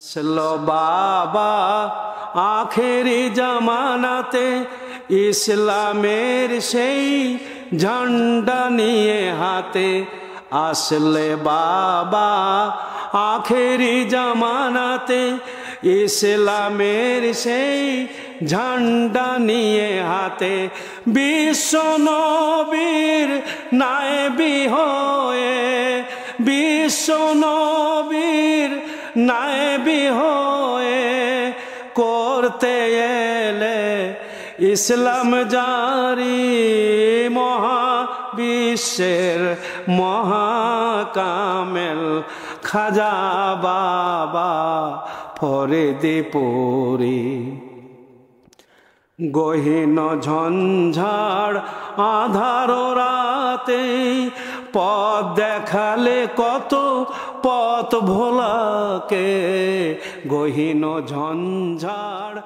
আসলো বাবা আখেরি জামানাতে ইসলামের সেই ঝান্ডা নিয়ে হাতে। আসলে বাবা আখেরি জামানাতে ইসলামের সেই ঝান্ডা নিয়ে হাতে। বিশ্ব নবীর নায়েবি হয়ে, বিশ্ব নবীর নায়েবি হয়ে করতে এলে ইসলাম জারি মহাবিশ্বের মহাকামেল খাজা বাবা ফরিদপুরি। গহীন ঝঞ্ঝাড় আধার রাতে পথ দেখালে কত পথ ভোলাকে। গহীন ঝঞ্ঝাড়